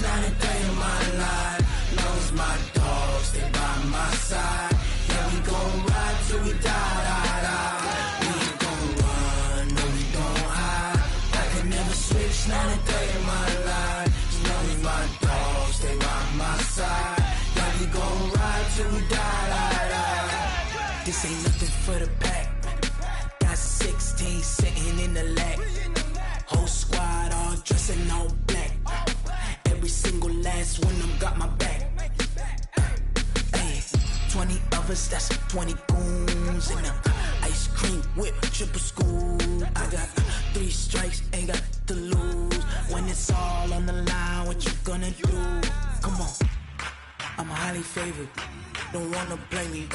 Not a day in my life. Knows my dogs, they by my side. Yeah, we gon' ride till we die. We ain't gon' run, no, we gon' hide. I can never switch, not a day in my life. Knows my dogs, they by my side. Yeah, we gon' ride till we die. This ain't nothing for the pack. Got 16 sitting in the lag. Whole squad all dressing all black. Every single last one of them got my back. Hey, 20 of us, that's 20 goons in them. Ice cream whip, triple scoop. I got 3 strikes, ain't got to lose. When it's all on the line, what you gonna do? Come on, I'm highly favored. Don't wanna play me,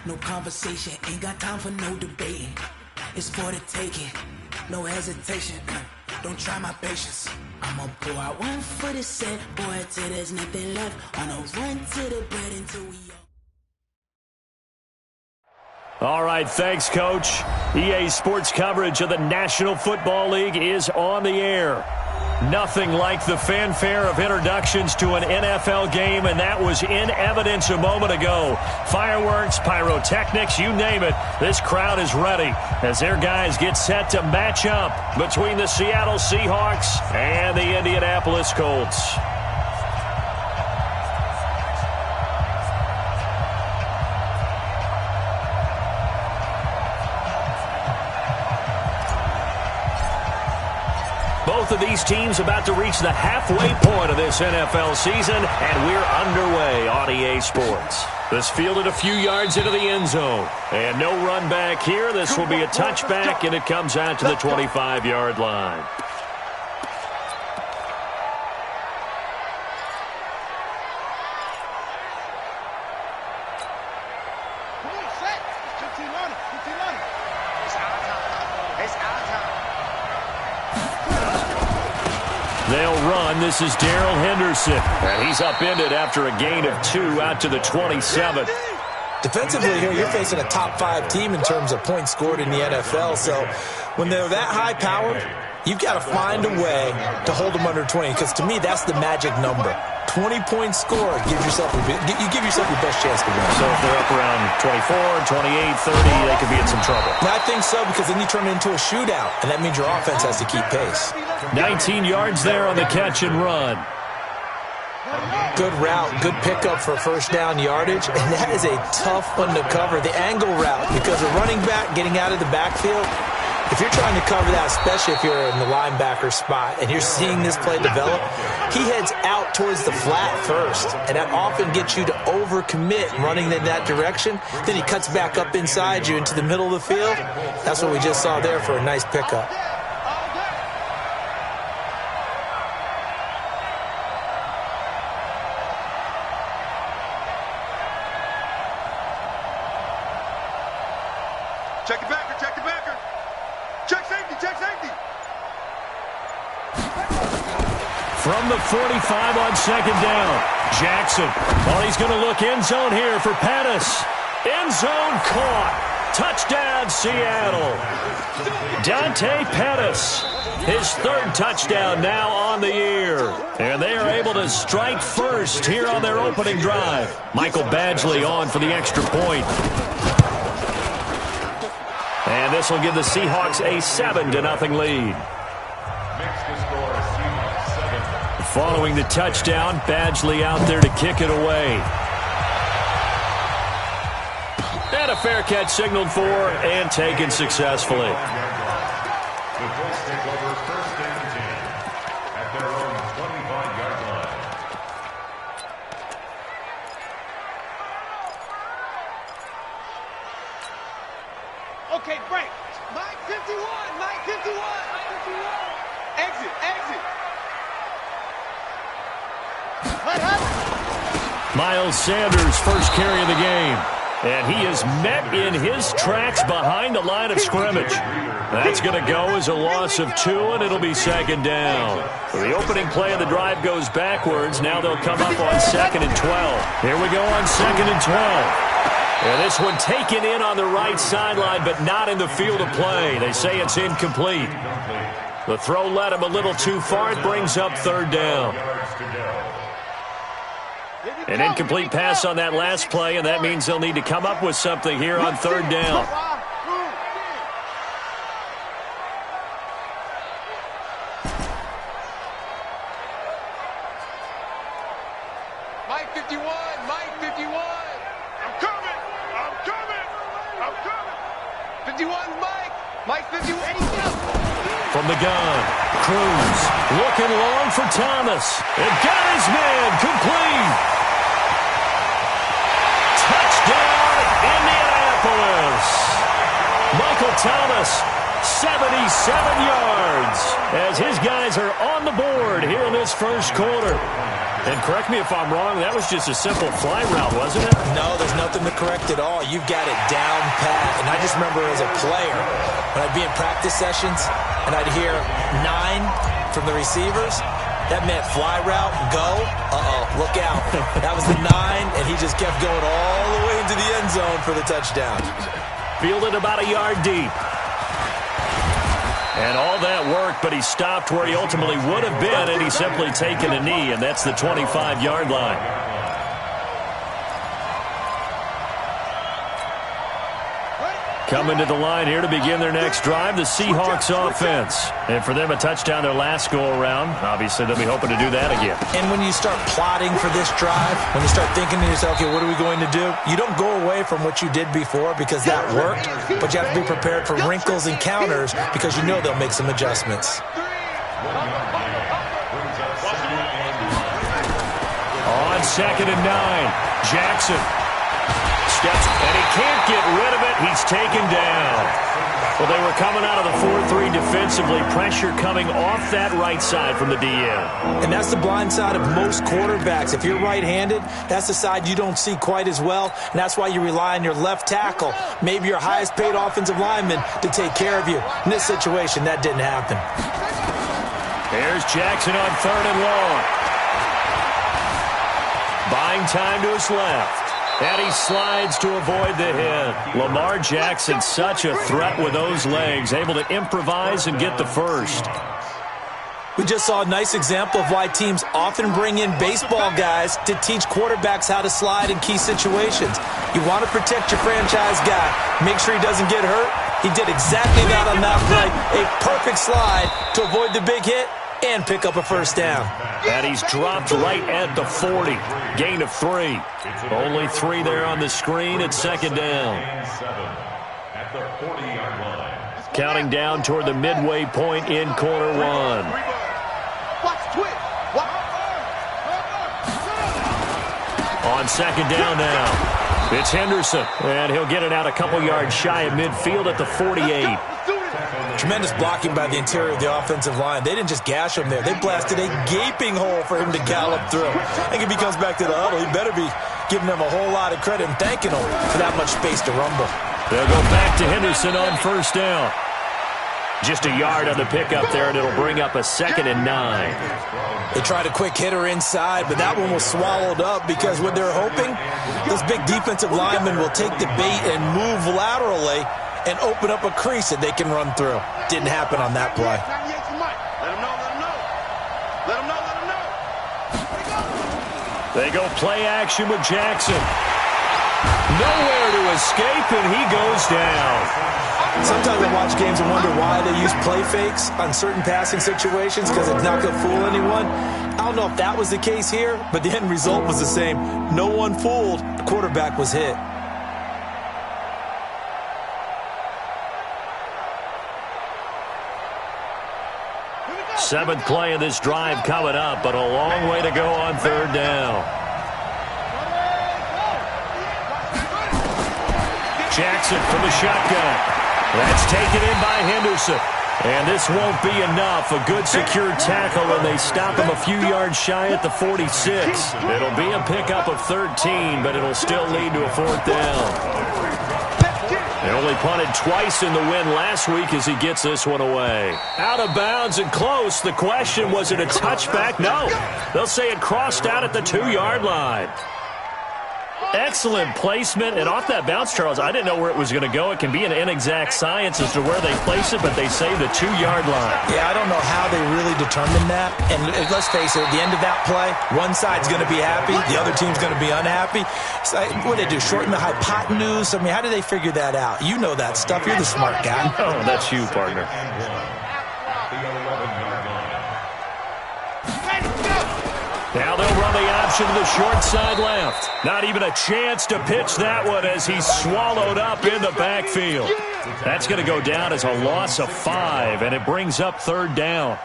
no conversation, ain't got time for no debating. It's for the taking, no hesitation. Don't try my patience. I'ma pour out one for the set, boy, till there's nothing left. On a run to the bread until we all right, thanks, Coach. EA Sports coverage of the National Football League is on the air. Nothing like the fanfare of introductions to an NFL game, and that was in evidence a moment ago. Fireworks, pyrotechnics, you name it. This crowd is ready as their guys get set to match up between the Seattle Seahawks and the Indianapolis Colts. Both of these teams about to reach the halfway point of this NFL season, and we're underway on EA Sports. This fielded a few yards into the end zone. And no run back here. This will be a touchback, and it comes out to the 25-yard line. They'll run. This is Darrell Henderson. And he's upended after a gain of 2 out to the 27. Defensively here, you're facing a top-5 team in terms of points scored in the NFL. So when they're that high-powered, you've got to find a way to hold them under 20. Because to me, that's the magic number. 20 points scored, you give yourself your best chance to win. So if they're up around 24, 28, 30, they could be in some trouble. I think so, because then you turn it into a shootout, and that means your offense has to keep pace. 19 yards there on the catch and run. Good route, good pickup for first down yardage, and that is a tough one to cover, the angle route, because a running back getting out of the backfield, if you're trying to cover that, especially if you're in the linebacker spot and you're seeing this play develop, he heads out towards the flat first, and that often gets you to overcommit running in that direction. Then he cuts back up inside you into the middle of the field. That's what we just saw there for a nice pickup. Check the backer, check the backer. Check safety, check safety. From the 45 on second down, Jackson. Well, he's going to look end zone here for Pettis. End zone caught. Touchdown, Seattle. Dante Pettis, his 3rd touchdown now on the year. And they are able to strike first here on their opening drive. Michael Badgley on for the extra point. And this will give the Seahawks a 7-0 lead. Following the touchdown, Badgley out there to kick it away. And a fair catch signaled for and taken successfully. The Colts take over 1st and 10 at their own 25-yard line. Okay, break. Mike 51, Mike 51, Mike 51. Exit, exit. Miles Sanders, first carry of the game. And he is met in his tracks behind the line of scrimmage. That's going to go as a loss of 2, and it'll be second down. The opening play of the drive goes backwards. Now they'll come up on 2nd and 12. Here we go on 2nd and 12. And this one taken in on the right sideline, but not in the field of play. They say it's incomplete. The throw led him a little too far. It brings up 3rd down. An incomplete pass on that last play, and that means they'll need to come up with something here on 3rd down. Mike 51, Mike 51. I'm coming, I'm coming, I'm coming. 51, Mike. Mike 51. From the gun, Cruz looking long for Thomas. And got his man complete. Touchdown, Indianapolis. Michael Thomas, 77 yards, as his guys are on the board here in this first quarter. And correct me if I'm wrong, that was just a simple fly route, wasn't it? No, there's nothing to correct at all. You've got it down pat. And I just remember as a player, when I'd be in practice sessions and I'd hear 9 from the receivers, that meant fly route, go, look out. That was the 9, and he just kept going all the way into the end zone for the touchdown. Fielded about a yard deep. And all that worked, but he stopped where he ultimately would have been, and he's simply taken a knee, and that's the 25-yard line. Coming to the line here to begin their next drive, the Seahawks offense. And for them, a touchdown their last go-around. Obviously, they'll be hoping to do that again. And when you start plotting for this drive, when you start thinking to yourself, okay, what are we going to do? You don't go away from what you did before because that worked, but you have to be prepared for wrinkles and counters because you know they'll make some adjustments. On 2nd and 9, Jackson steps, and he can't get rid of it. He's taken down. Well, they were coming out of the 4-3 defensively. Pressure coming off that right side from the DN. And that's the blind side of most quarterbacks. If you're right-handed, that's the side you don't see quite as well, and that's why you rely on your left tackle, maybe your highest-paid offensive lineman, to take care of you. In this situation, that didn't happen. There's Jackson on 3rd and long. Buying time to his left. And he slides to avoid the hit. Lamar Jackson, such a threat with those legs, able to improvise and get the first. We just saw a nice example of why teams often bring in baseball guys to teach quarterbacks how to slide in key situations. You want to protect your franchise guy. Make sure he doesn't get hurt. He did exactly that on that play. A perfect slide to avoid the big hit and pick up a first down. And he's dropped right at the 40. Gain of 3. Only 3 there on the screen at 2nd down. At the 40-yard line. Counting down toward the midway point in quarter 1. On 2nd down now, it's Henderson, and he'll get it out a couple yards shy of midfield at the 48. Tremendous blocking by the interior of the offensive line. They didn't just gash him there. They blasted a gaping hole for him to gallop through. I think if he comes back to the huddle, he better be giving them a whole lot of credit and thanking them for that much space to rumble. They'll go back to Henderson on 1st down. Just a yard on the pickup there, and it'll bring up a 2nd and 9. They tried a quick hitter inside, but that one was swallowed up because what they're hoping, this big defensive lineman will take the bait and move laterally and open up a crease that they can run through. Didn't happen on that play. Let him know, let him know. Let him know, let him know. They go play action with Jackson. Nowhere to escape, and he goes down. Sometimes I watch games and wonder why they use play fakes on certain passing situations because it's not going to fool anyone. I don't know if that was the case here, but the end result was the same. No one fooled. The quarterback was hit. Seventh play of this drive coming up, but a long way to go on 3rd down. Jackson from the shotgun. That's taken in by Henderson. And this won't be enough. A good secure tackle, and they stop him a few yards shy at the 46. It'll be a pickup of 13, but it'll still lead to a 4th down. They only punted twice in the win last week as he gets this one away. Out of bounds and close. The question, was it a touchback? No. They'll say it crossed out at the 2-yard line. Excellent placement, and off that bounce, Charles, I didn't know where it was going to go. It can be an inexact science as to where they place it, but they say the 2-yard line. Yeah, I don't know how they really determined that. And let's face it, at the end of that play, one side's going to be happy, the other team's going to be unhappy. So, what do they do, shorten the hypotenuse? I mean, how do they figure that out? You know that stuff. You're the smart guy. Oh, that's you, partner. Now they'll run the option to the short side left. Not even a chance to pitch that one as he's swallowed up in the backfield. That's going to go down as a loss of 5, and it brings up 3rd down.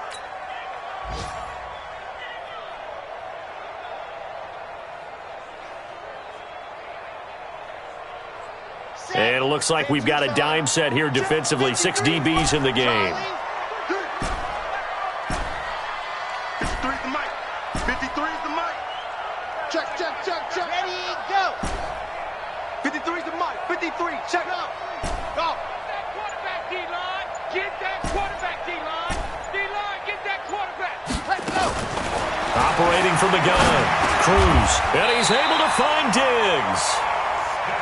And it looks like we've got a dime set here defensively. 6 DBs in the game. 53's the mic. Check. Ready, go. 53's the mic. 53, check. Go. That quarterback, D-line. Get that quarterback, D-line. D-line, get that quarterback. Let's go. Operating from the gun. Cruz. And he's able to find Diggs.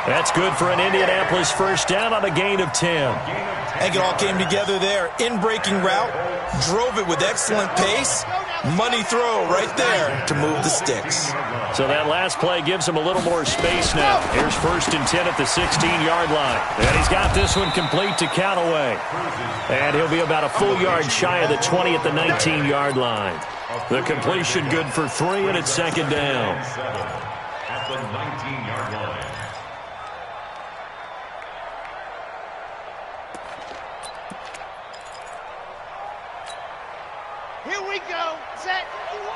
That's good for an Indianapolis 1st down on a gain of 10. I think it all came together there. In-breaking route. Drove it with excellent pace. Money throw right there to move the sticks. So that last play gives him a little more space now. Here's 1st and 10 at the 16-yard line. And he's got this one complete to Callaway. And he'll be about a full yard shy of the 20 at the 19-yard line. The completion good for 3, and it's 2nd down. At the 19-yard line. Here we go. Set.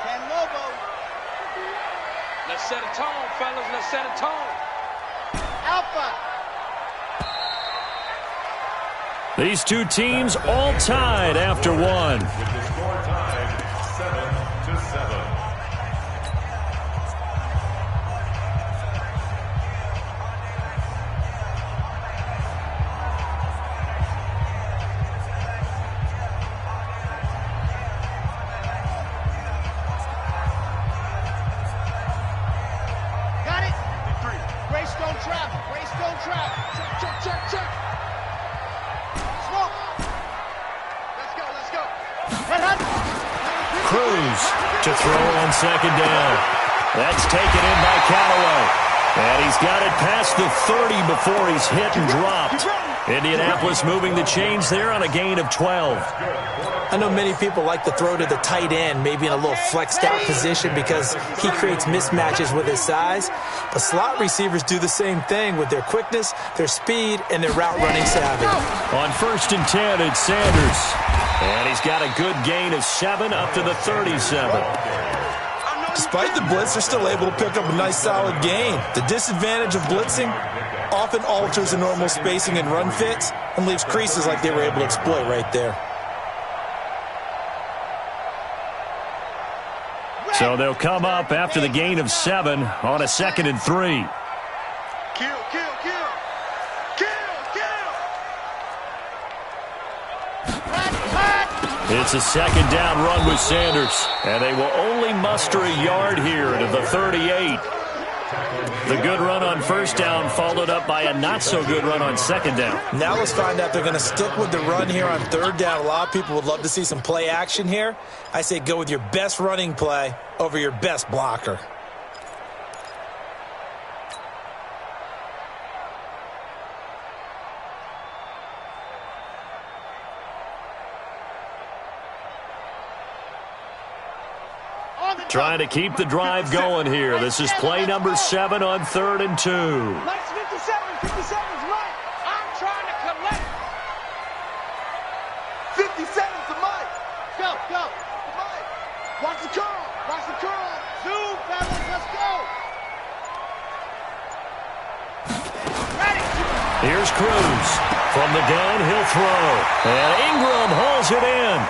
Can Lobo. Let's set a tone, fellas. Let's set a tone. Alpha. These two teams all tied after 1. With the score tied 7-7. Got it. 53. Greystone trap. Greystone trap. Check. Smoke. Let's go. Head. Cruz to throw on 2nd down. That's taken in by Callaway. And he's got it past the 30 before he's hit and dropped. Indianapolis moving the chains there on a gain of 12. I know many people like to throw to the tight end, maybe in a little flexed out position because he creates mismatches with his size. But slot receivers do the same thing with their quickness, their speed, and their route running savvy. On 1st and 10, it's Sanders. And he's got a good gain of 7 up to the 37. Despite the blitz, they're still able to pick up a nice solid gain. The disadvantage of blitzing often alters the normal spacing and run fits and leaves creases like they were able to exploit right there. So they'll come up after the gain of 7 on a 2nd and 3. Kill. It's a 2nd down run with Sanders. And they will only muster a yard here to the 38. The good run on 1st down followed up by a not-so-good run on 2nd down. Now let's find out if they're going to stick with the run here on 3rd down. A lot of people would love to see some play action here. I say go with your best running play over your best blocker. Trying to keep the drive going here. This is play number 7 on 3rd and 2. Let's 57's right. I'm trying to collect. 57's the mic. Go. The mic. Watch the curl. Zoom, fellas. Let's go. Here's Cruz. From the gun, he'll throw. And Ingram hauls it in.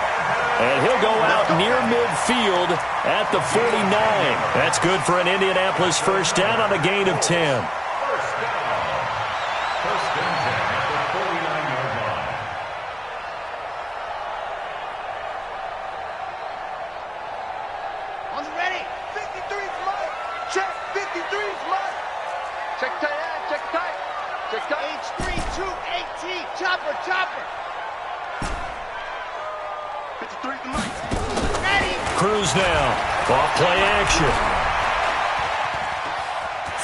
And he'll go out near midfield at the 49. That's good for an Indianapolis first down on a gain of 10. First and 10 at the 49-yard line. On the ready. 53's Mike. Check. 53's Mike. Check tight. Check tight. Check tight. H3218. Chopper. Chopper. 53's Mike. Ready. Cruz now. Off play action.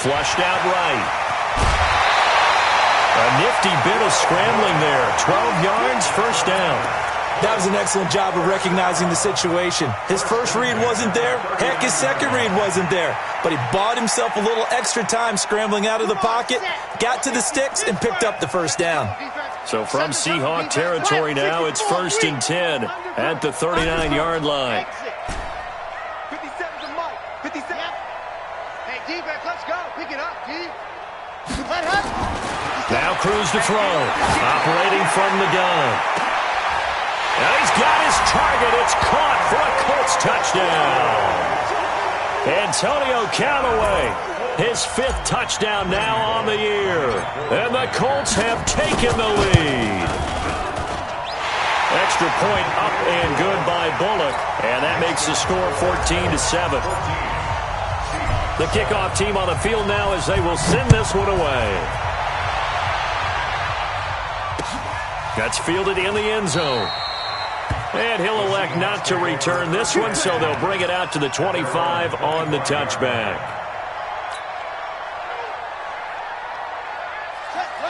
Flushed out right. A nifty bit of scrambling there. 12 yards, first down. That was an excellent job of recognizing the situation. His first read wasn't there. Heck, his second read wasn't there. But he bought himself a little extra time scrambling out of the pocket, got to the sticks, and picked up the first down. So from Seahawk territory now, it's first and 10 at the 39-yard line. 57's a Mike. 57. Hey, D-back, let's go. Pick it up, D. Now Cruz to throw. Operating from the gun. And he's got his target. It's caught for a Colts touchdown. Antonio Callaway, his 5th touchdown now on the year. And the Colts have taken the lead. Extra point up and good by Bullock. And that makes the score 14-7. The kickoff team on the field now as they will send this one away. That's fielded in the end zone. And he'll elect not to return this one, so they'll bring it out to the 25 on the touchback.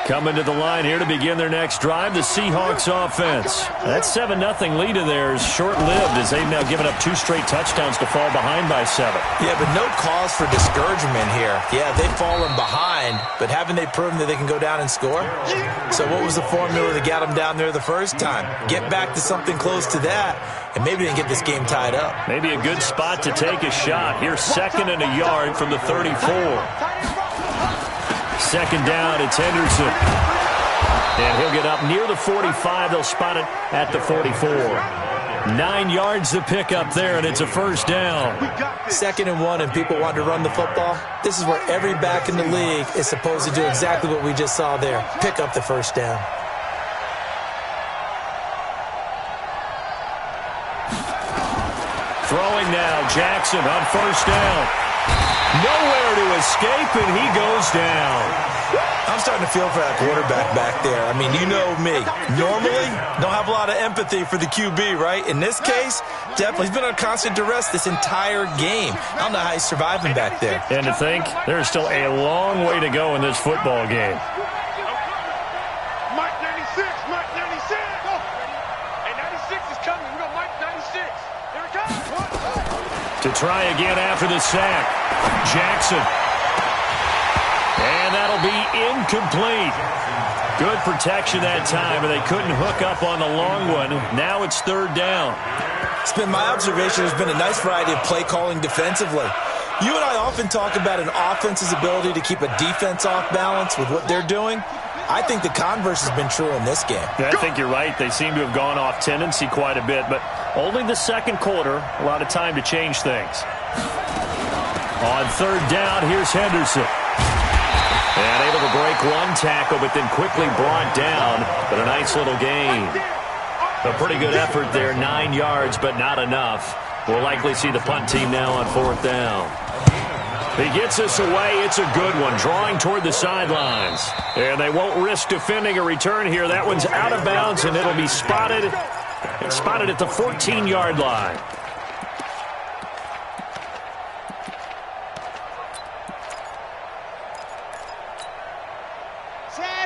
Coming to the line here to begin their next drive, the Seahawks offense. That 7-0 lead of theirs short-lived as they've now given up 2 straight touchdowns to fall behind by 7. Yeah, but no cause for discouragement here. Yeah, they've fallen behind, but haven't they proven that they can go down and score? So what was the formula that got them down there the first time? Get back to something close to that, and maybe they can get this game tied up. Maybe a good spot to take a shot. Here's 2nd and a yard from the 34. Second down, it's Henderson. And he'll get up near the 45. They'll spot it at the 44. 9 yards to pick up there, and it's a first down. 2nd and 1, and people want to run the football. This is where every back in the league is supposed to do exactly what we just saw there. Pick up the first down. Throwing now, Jackson on first down. Nowhere to escape, and he goes down. I'm starting to feel for that quarterback back there. I mean, you know me. Normally, don't have a lot of empathy for the QB, right? In this case, definitely. He's been on constant duress this entire game. I don't know how he's surviving back there. And to think, there's still a long way to go in this football game. Mike 96, Mike 96. Oh. Hey, 96 is coming. We got Mike 96. Here it comes. To try again after the sack, Jackson. And that'll be incomplete. Good protection that time, and they couldn't hook up on the long one. Now it's 3rd down. It's been my observation there's been a nice variety of play calling defensively. You and I often talk about an offense's ability to keep a defense off balance with what they're doing. I think the converse has been true in this game. I think you're right. They seem to have gone off tendency quite a bit, but only the second quarter, a lot of time to change things. On 3rd down, here's Henderson. And able to break one tackle, but then quickly brought down. But a nice little gain. A pretty good effort there, 9 yards, but not enough. We'll likely see the punt team now on 4th down. He gets us away. It's a good one, drawing toward the sidelines. And they won't risk defending a return here. That one's out of bounds, and it'll be spotted. It's spotted at the 14-yard line.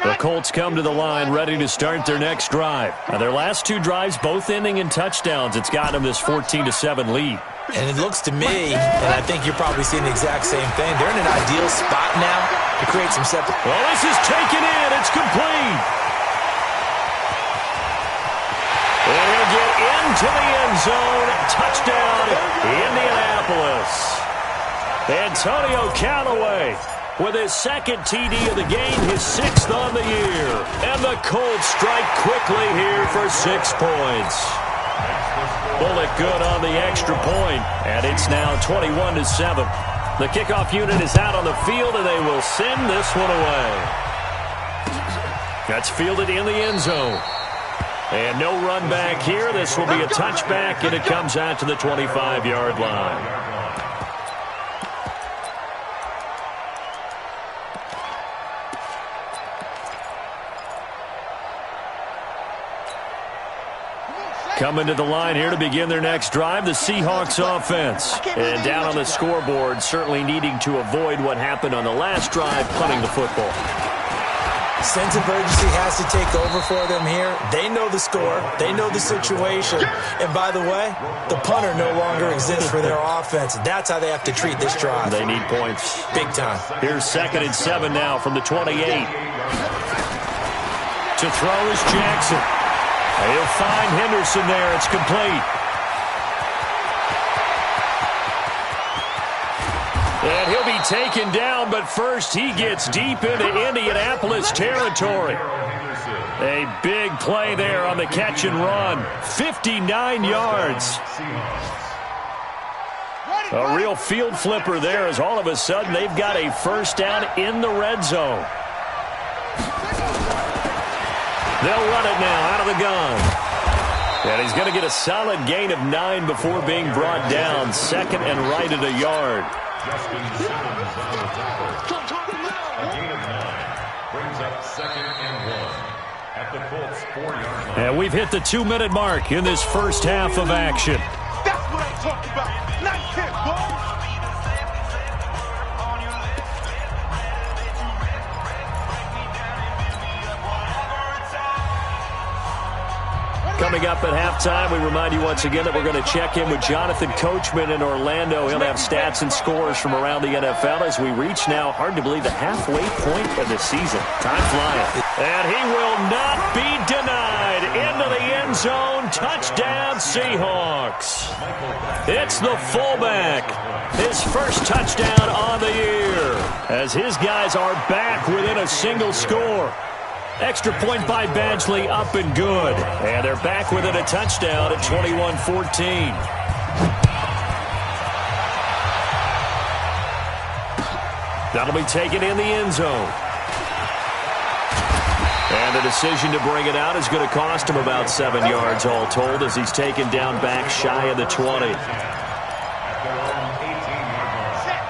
The Colts come to the line ready to start their next drive. Now, their last 2 drives, both ending in touchdowns. It's got them this 14-7 lead. And it looks to me, and I think you're probably seeing the exact same thing, they're in an ideal spot now to create some separate. Well, this is taken in. It's complete. And he'll get into the end zone. Touchdown, Indianapolis. Antonio Callaway with his second TD of the game, his 6th on the year. And the Colts strike quickly here for 6 points. Bullock good on the extra point, and it's now 21-7. The kickoff unit is out on the field, and they will send this one away. That's fielded in the end zone. And no run back here. This will be a touchback, and it comes out to the 25-yard line. Coming to the line here to begin their next drive, the Seahawks offense. And down on the scoreboard, certainly needing to avoid what happened on the last drive, punting the football. Sense of urgency has to take over for them here. They know the score. They know the situation. And by the way, the punter no longer exists for their offense. That's how they have to treat this drive. They need points. Big time. Here's 2nd and 7 now from the 28. To throw is Jackson. He'll find Henderson there. It's complete. And he'll be taken down, but first he gets deep into Indianapolis territory. A big play there on the catch and run. 59 yards. A real field flipper there as all of a sudden they've got a first down in the red zone. They'll run it now out of the gun. And he's going to get a solid gain of 9 before being brought down. 2nd and right at a yard. Justin Simmons on the tackle. A gain of 9 brings up 2nd and 1 at the Colts 4-yard line. And we've hit the 2-minute mark in this first half of action. That's what I'm talking about. Nice hit, boy. Coming up at halftime, we remind you once again that we're going to check in with Jonathan Coachman in Orlando. He'll have stats and scores from around the NFL as we reach now, hard to believe, the halfway point of the season. Time flying. And he will not be denied. Into the end zone. Touchdown, Seahawks. It's the fullback. His first touchdown on the year as his guys are back within a single score. Extra point by Badgley, up and good. And they're back within a touchdown at 21-14. That'll be taken in the end zone. And the decision to bring it out is going to cost him about 7 yards all told as he's taken down back shy of the 20.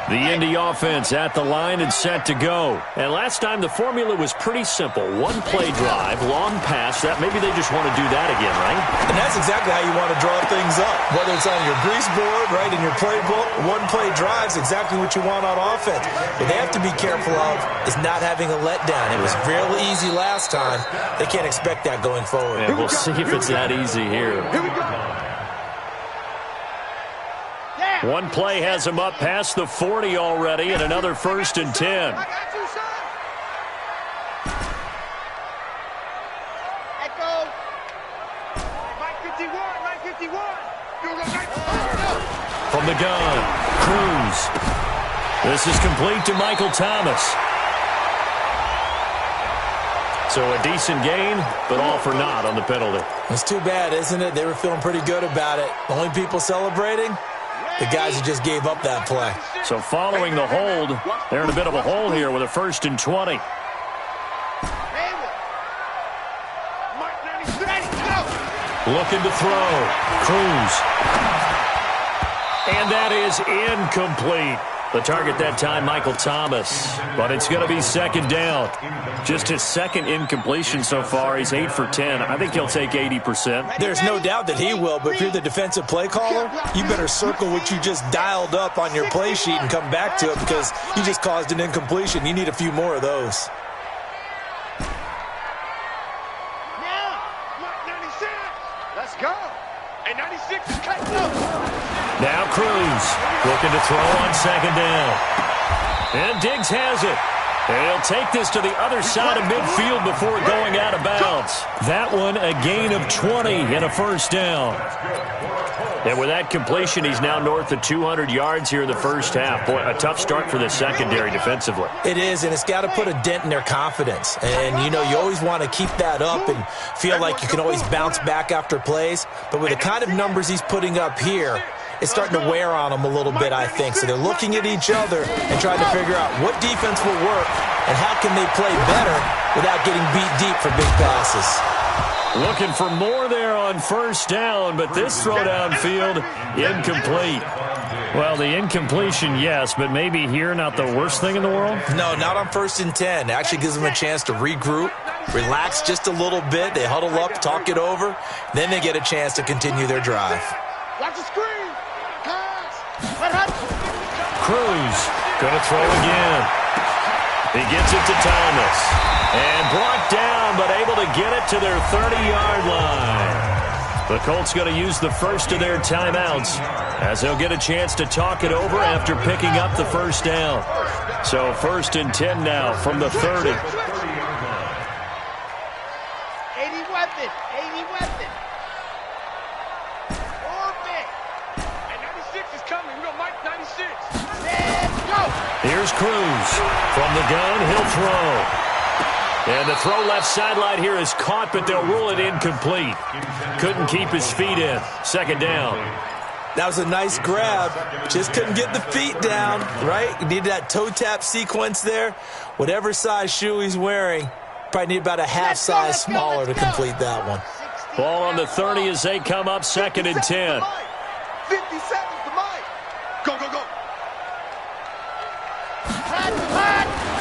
The Indy offense at the line and set to go. And last time the formula was pretty simple. One play drive, long pass. That maybe they just want to do that again, right? And that's exactly how you want to draw things up. Whether it's on your grease board, right, in your playbook, one play drive's exactly what you want on offense. What they have to be careful of is not having a letdown. It was real easy last time. They can't expect that going forward. And we'll see if it's that easy here. Here we go. One play has him up past the 40 already, and another 1st and 10. I got you, son. Echo. Mike 51, Mike 51. From the gun, Cruz. This is complete to Michael Thomas. So a decent gain, but all for naught on the penalty. It's too bad, isn't it? They were feeling pretty good about it. The only people celebrating? The guys who just gave up that play. So following the hold, they're in a bit of a hole here with a 1st and 20. Looking to throw. Cruz. And that is incomplete. The target that time, Michael Thomas. But it's going to be 2nd down. Just his 2nd incompletion so far. He's 8 for 10. I think he'll take 80%. There's no doubt that he will, but if you're the defensive play caller, you better circle what you just dialed up on your play sheet and come back to it because you just caused an incompletion. You need a few more of those. Let's go. And 96 is cutting up. Now Cruz looking to throw on 2nd down. And Diggs has it. And he'll take this to the other side of midfield before going out of bounds. That one a gain of 20 and a 1st down. And with that completion, he's now north of 200 yards here in the first half. Boy, a tough start for the secondary defensively. It is, and it's got to put a dent in their confidence. And, you know, you always want to keep that up and feel like you can always bounce back after plays. But with the kind of numbers he's putting up here, it's starting to wear on them a little bit, I think. So they're looking at each other and trying to figure out what defense will work and how can they play better without getting beat deep for big passes. Looking for more there on first down, but this throw downfield, incomplete. Well, the incompletion, yes, but maybe here not the worst thing in the world? No, not on 1st and 10. It actually gives them a chance to regroup, relax just a little bit. They huddle up, talk it over. Then they get a chance to continue their drive. Watch the screen. Pass. Cruz going to throw again. He gets it to Thomas. And brought down, but able to get it to their 30-yard line. The Colts going to use the first of their timeouts as they'll get a chance to talk it over after picking up the first down. So 1st and 10 now from the 30. 80 weapon. 80 weapon. Orbit. And 96 is coming. We're going to Mike 96. Let's go. Here's Cruz. From the gun, he'll throw. And the throw left sideline here is caught, but they'll rule it incomplete. Couldn't keep his feet in. 2nd down. That was a nice grab. Just couldn't get the feet down, right? You needed that toe tap sequence there. Whatever size shoe he's wearing, probably need about a half size smaller to complete that one. Ball on the 30 as they come up 2nd and 10. 50 seconds to Mike. Go, go, go.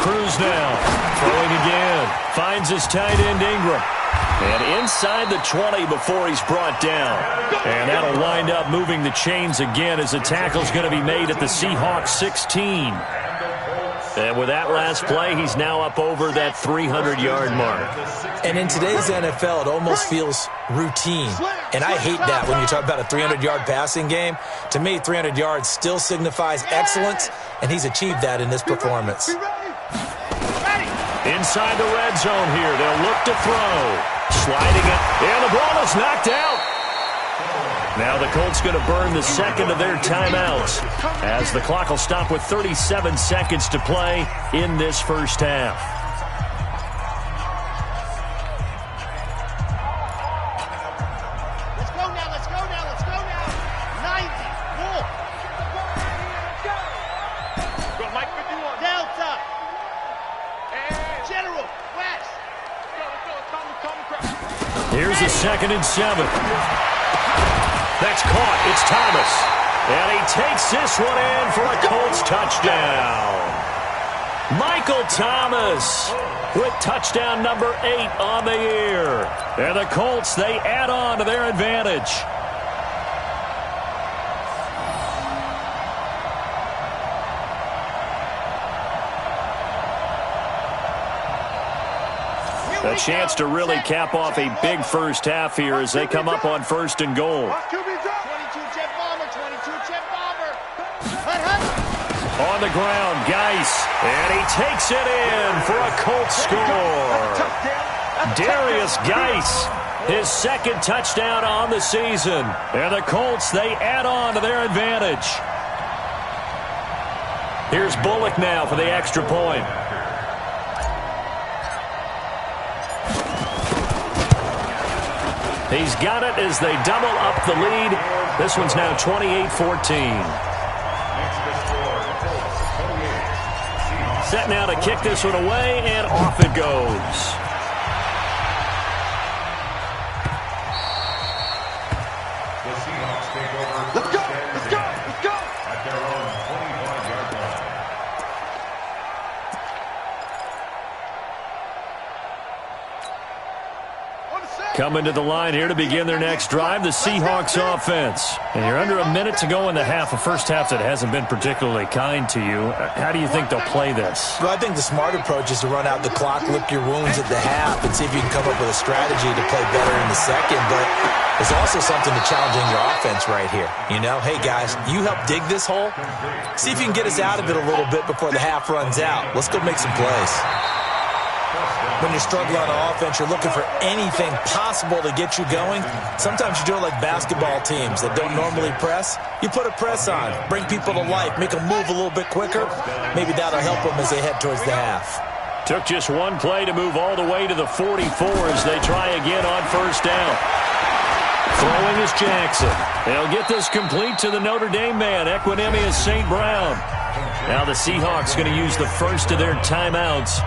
Cruz now, throwing again. Finds his tight end, Ingram. And inside the 20 before he's brought down. And that'll wind up moving the chains again as the tackle's going to be made at the Seahawks 16. And with that last play, he's now up over that 300-yard mark. And in today's NFL, it almost feels routine. And I hate that when you talk about a 300-yard passing game. To me, 300 yards still signifies excellence, and he's achieved that in this performance. Inside the red zone here, they'll look to throw. Sliding it, and the ball is knocked out. Now the Colts going to burn the second of their timeouts as the clock will stop with 37 seconds to play in this first half. Let's go now, let's go now, let's go now. 90, Wolf. Go, Mike 51. Delta. General, West. Here's a 2nd and 7. That's caught. It's Thomas. And he takes this one in for a Colts touchdown. Michael Thomas with touchdown number 8 on the year. And the Colts, they add on to their advantage. A chance to really cap off a big first half here as they come up on 1st and goal. 22 jet bomber, 22 jet bomber. On the ground, Geis, and he takes it in for a Colts score. Darius Geis, his 2nd touchdown on the season. And the Colts, they add on to their advantage. Here's Bullock now for the extra point. He's got it as they double up the lead. This one's now 28-14. Set now to kick this one away, and off it goes. The Seahawks take over. Let's go, let's go, let's go. At their own 25-yard line. Coming to the line here to begin their next drive, the Seahawks offense. And you're under a minute to go in the half, a first half that hasn't been particularly kind to you. How do you think they'll play this? Well, I think the smart approach is to run out the clock, lick your wounds at the half, and see if you can come up with a strategy to play better in the second. But there's also something to challenging your offense right here. You know, hey, guys, you help dig this hole. See if you can get us out of it a little bit before the half runs out. Let's go make some plays. when you're struggling on offense, you're looking for anything possible to get you going. Sometimes you do it like basketball teams that don't normally press. You put a press on, bring people to life, make them move a little bit quicker. Maybe that'll help them as they head towards the half. Took just one play to move all the way to the 44 as they try again on first down. Throwing is Jackson. They'll get this complete to the Notre Dame man, Equinemius St. Brown. Now the Seahawks going to use the first of their timeouts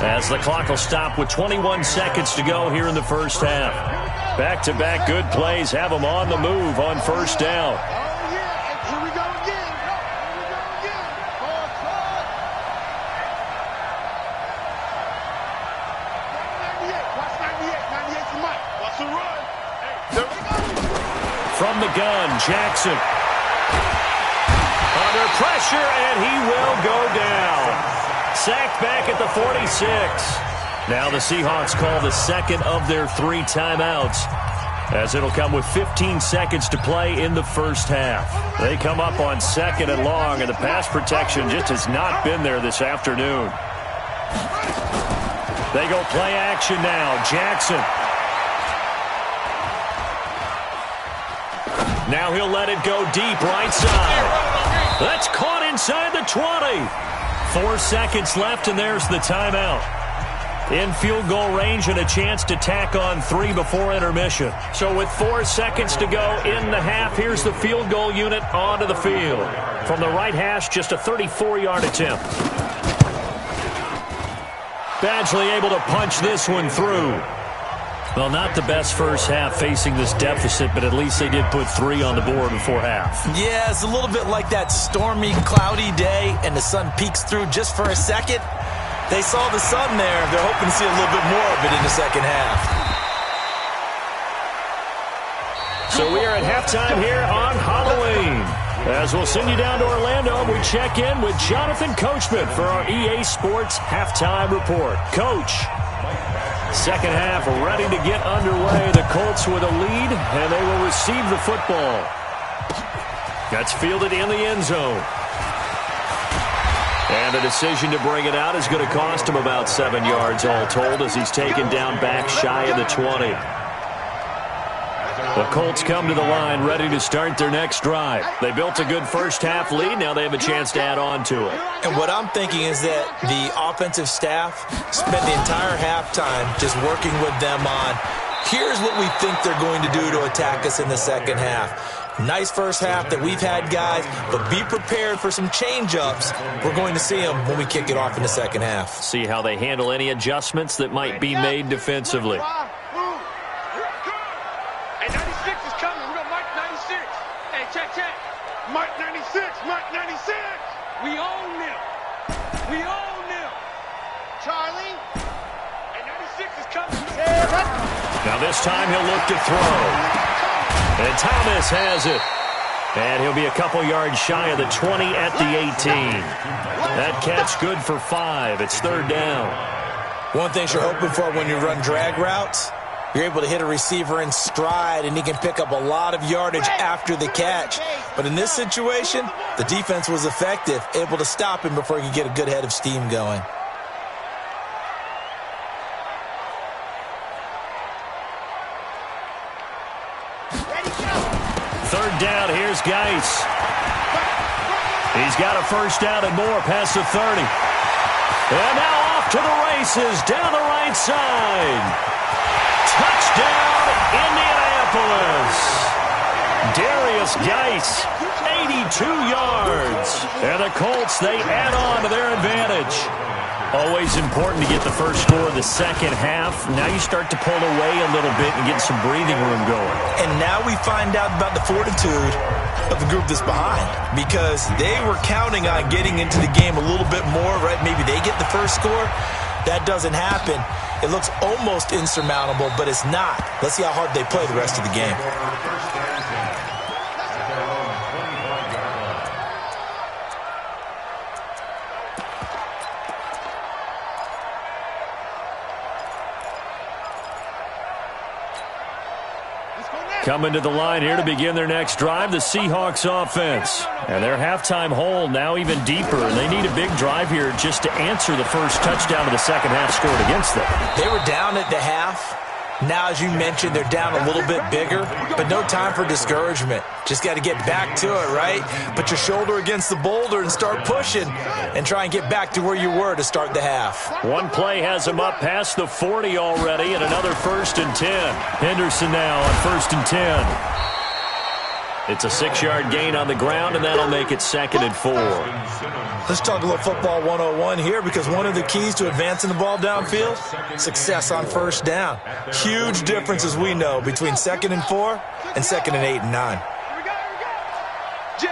as the clock will stop with 21 seconds to go here in the first half. Back-to-back good plays have them on the move on first down. From the gun, Jackson. Under pressure, and he will go down. Sacked back at the 46. Now the Seahawks call the second of their 3 timeouts, as it'll come with 15 seconds to play in the first half. They come up on 2nd and long, and the pass protection just has not been there this afternoon. They go play action now. Jackson. Now he'll let it go deep right side. That's caught inside the 20. 4 seconds left, and there's the timeout. In field goal range and a chance to tack on 3 before intermission. So with 4 seconds to go in the half, here's the field goal unit onto the field. From the right hash, just a 34-yard attempt. Badgley able to punch this one through. Well, not the best first half facing this deficit, but at least they did put 3 on the board before half. Yeah, it's a little bit like that stormy, cloudy day, and the sun peeks through just for a second. They saw the sun there. They're hoping to see a little bit more of it in the second half. So we are at halftime here on Halloween. As we'll send you down to Orlando, we check in with Jonathan Coachman for our EA Sports Halftime Report. Coach. Second half ready to get underway. The Colts with a lead, and they will receive the football. That's fielded in the end zone. And the decision to bring it out is going to cost him about 7 yards all told as he's taken down back shy of the 20. The Colts come to the line ready to start their next drive. They built a good first half lead. Now they have a chance to add on to it. And what I'm thinking is that the offensive staff spent the entire halftime just working with them on, here's what we think they're going to do to attack us in the second half. Nice first half that we've had, guys, but be prepared for some change-ups. We're going to see them when we kick it off in the second half. See how they handle any adjustments that might be made defensively. Mike 96, Mike 96. We own them. We own them. Charlie. And 96 is coming. Now this time he'll look to throw. And Thomas has it. And he'll be a couple yards shy of the 20 at the 18. That catch good for 5. It's 3rd down. One thing you're hoping for when you run drag routes, you're able to hit a receiver in stride, and he can pick up a lot of yardage after the catch. But in this situation, the defense was effective, able to stop him before he could get a good head of steam going. Third down, here's Geis. He's got a first down and more past the 30. And now off to the races down the right side. Touchdown, Indianapolis. Darius Geis, 82 yards. And the Colts, they add on to their advantage. Always important to get the first score of the second half. Now you start to pull away a little bit and get some breathing room going. And now we find out about the fortitude of the group that's behind, because they were counting on getting into the game a little bit more, right? Maybe they get the first score. That doesn't happen. It looks almost insurmountable, but it's not. Let's see how hard they play the rest of the game. Let's go now. Coming to the line here to begin their next drive, the Seahawks offense. And their halftime hole now even deeper, and they need a big drive here just to answer the first touchdown of the second half scored against them. They were down at the half. Now, as you mentioned, they're down a little bit bigger, but no time for discouragement. Just got to get back to it, right? Put your shoulder against the boulder and start pushing and try and get back to where you were to start the half. One play has them up past the 40 already, and another 1st and 10. Henderson now on 1st and 10. It's a 6-yard gain on the ground, and that'll make it 2nd and 4. Let's talk a little football 101 here, because one of the keys to advancing the ball downfield, success on first down. Huge difference, as we know, between 2nd and 4 and 2nd and 8 and 9. Here we go. Jim.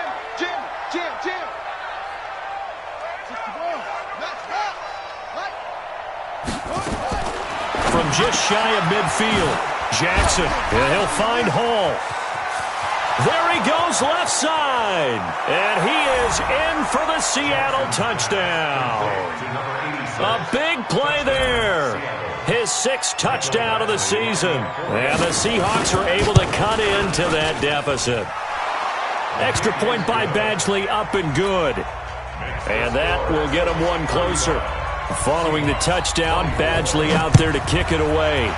From just shy of midfield, Jackson, and he'll find Hall. There he goes left side, and he is in for the Seattle touchdown. A big play there. His 6th touchdown of the season, and the Seahawks are able to cut into that deficit. Extra point by Badgley, up and good. And that will get him one closer. Following the touchdown, Badgley out there to kick it away.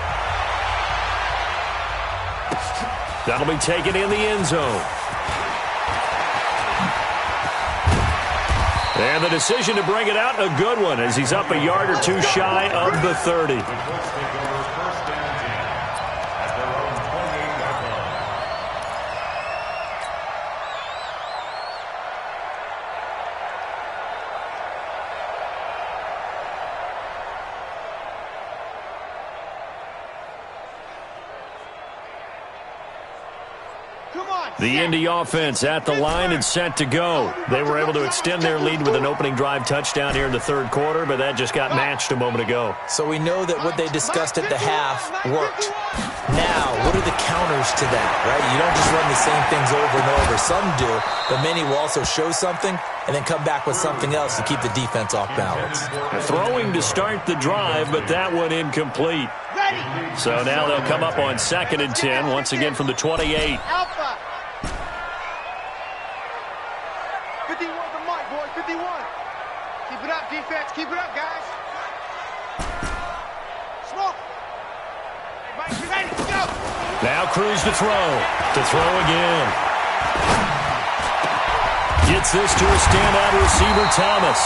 That'll be taken in the end zone. And the decision to bring it out, a good one, as he's up a yard or two shy of the 30. The Indy offense at the line and set to go. They were able to extend their lead with an opening drive touchdown here in the 3rd quarter, but that just got matched a moment ago. So we know that what they discussed at the half worked. Now, what are the counters to that, right? You don't just run the same things over and over. Some do, but many will also show something and then come back with something else to keep the defense off balance. Throwing to start the drive, but that one incomplete. So now they'll come up on 2nd and 10, once again from the 28. Alpha. 51 to Mike, boy. 51. Keep it up, defense. Keep it up, guys. Smoke. Hey, Mike, you ready? Go. Now Cruz to throw. To throw again. Gets this to a standout receiver, Thomas.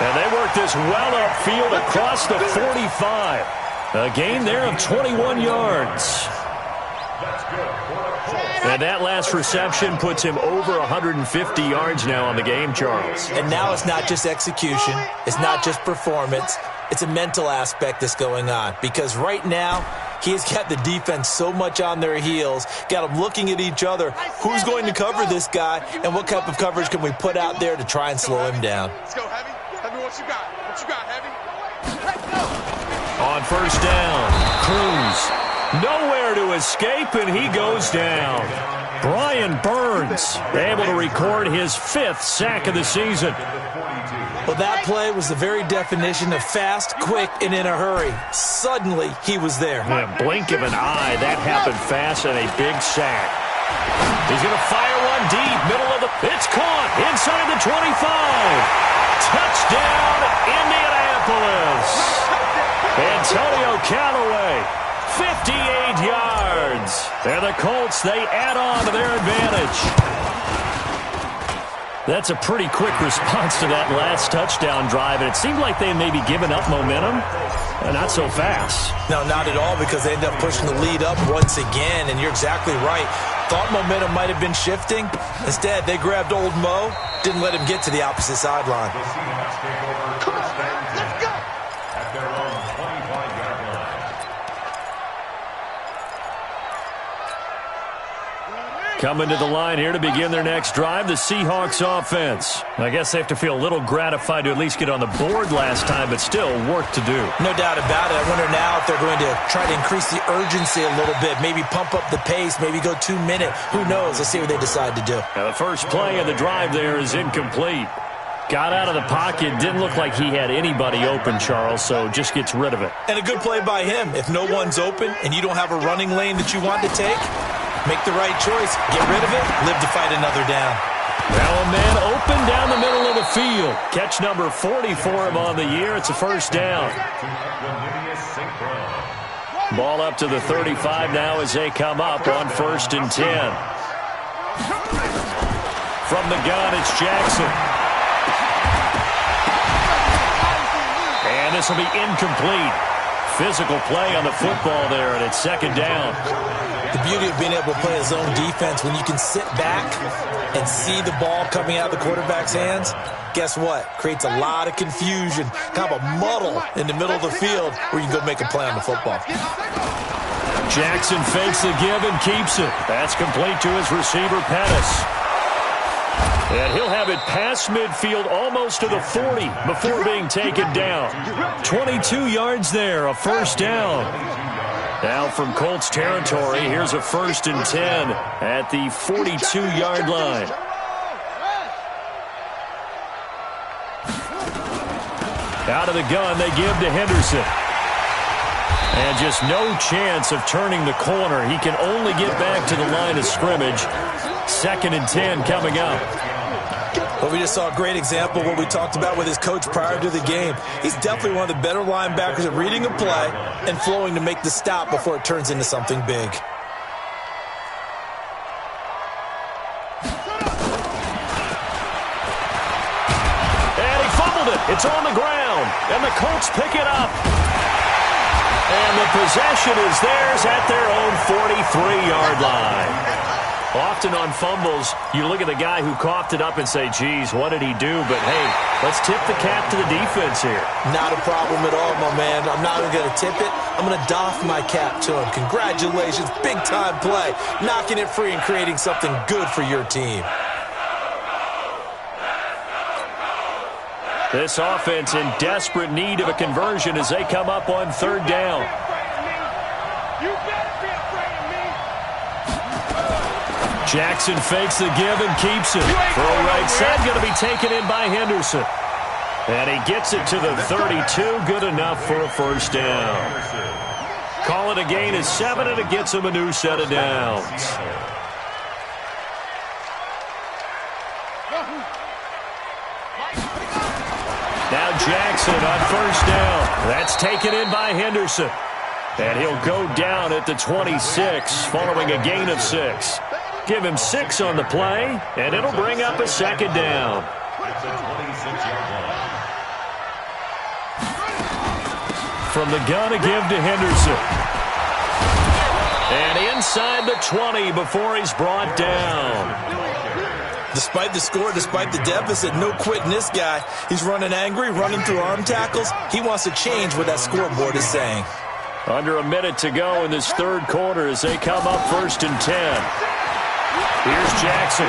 And they work this well upfield across the 45. A gain there of 21 yards. And that last reception puts him over 150 yards now on the game, Charles. And now it's not just execution. It's not just performance. It's a mental aspect that's going on. Because right now, he's got the defense so much on their heels, got them looking at each other. Who's going to cover this guy, and what type of coverage can we put out there to try and slow him down? Let's go, Heavy. Heavy, what you got? What you got, Heavy? On first down, Cruz. Nowhere to escape, and he goes down. Brian Burns able to record his 5th sack of the season. Well, that play was the very definition of fast, quick, and in a hurry. Suddenly, he was there. In a blink of an eye, that happened fast, and a big sack. He's going to fire one deep, middle of the... It's caught inside the 25. Touchdown, Indianapolis. Antonio Callaway, 58 yards. And the Colts, they add on to their advantage. That's a pretty quick response to that last touchdown drive, and it seemed like they may be giving up momentum. Not so fast. No, not at all, because they end up pushing the lead up once again, and you're exactly right. Thought momentum might have been shifting. Instead, they grabbed old Mo, didn't let him get to the opposite sideline. Come on, man. Let's go. At their own 25-yard line. Coming to the line here to begin their next drive, the Seahawks offense. I guess they have to feel a little gratified to at least get on the board last time, but still work to do. No doubt about it. I wonder now if they're going to try to increase the urgency a little bit, maybe pump up the pace, maybe go 2-minute. Who knows? Let's see what they decide to do. Now the first play of the drive there is incomplete. Got out of the pocket. Didn't look like he had anybody open, Charles, so just gets rid of it. And a good play by him. If no one's open and you don't have a running lane that you want to take, Make the right choice. Get rid of it. Live to fight another down. Now a man open down the middle of the field. Catch number 40 for him on the year. It's a first down. Ball up to the 35 now as they come up on 1st and 10. From the gun, it's Jackson. And this will be incomplete. Physical play on the football there, and it's 2nd down. The beauty of being able to play a zone defense, when you can sit back and see the ball coming out of the quarterback's hands, guess what? Creates a lot of confusion, kind of a muddle in the middle of the field where you can go make a play on the football. Jackson fakes the give and keeps it. That's complete to his receiver, Pettis. And he'll have it past midfield almost to the 40 before being taken down. 22 yards there, a first down. Now from Colts territory, here's a 1st and 10 at the 42-yard line. Out of the gun, they give to Henderson. And just no chance of turning the corner. He can only get back to the line of scrimmage. 2nd and 10 coming up. Well, we just saw a great example of what we talked about with his coach prior to the game. He's definitely one of the better linebackers at reading a play and flowing to make the stop before it turns into something big. And he fumbled it. It's on the ground. And the Colts pick it up. And the possession is theirs at their own 43-yard line. Often on fumbles, you look at the guy who coughed it up and say, geez, what did he do? But, hey, let's tip the cap to the defense here. Not a problem at all, my man. I'm not even going to tip it. I'm going to doff my cap to him. Congratulations. Big-time play. Knocking it free and creating something good for your team. This offense in desperate need of a conversion as they come up on 3rd down. Jackson fakes the give and keeps it. Throw right side going to be taken in by Henderson. And he gets it to the 32. Good enough for a first down. Call it a gain of 7, and it gets him a new set of downs. Now Jackson on 1st down. That's taken in by Henderson. And he'll go down at the 26 following a gain of 6. Give him 6 on the play, and it'll bring up a 2nd down. From the gun, a give to Henderson. And inside the 20 before he's brought down. Despite the score, despite the deficit, no quitting this guy. He's running angry, running through arm tackles. He wants to change what that scoreboard is saying. Under a minute to go in this 3rd quarter as they come up 1st and 10. Here's Jackson.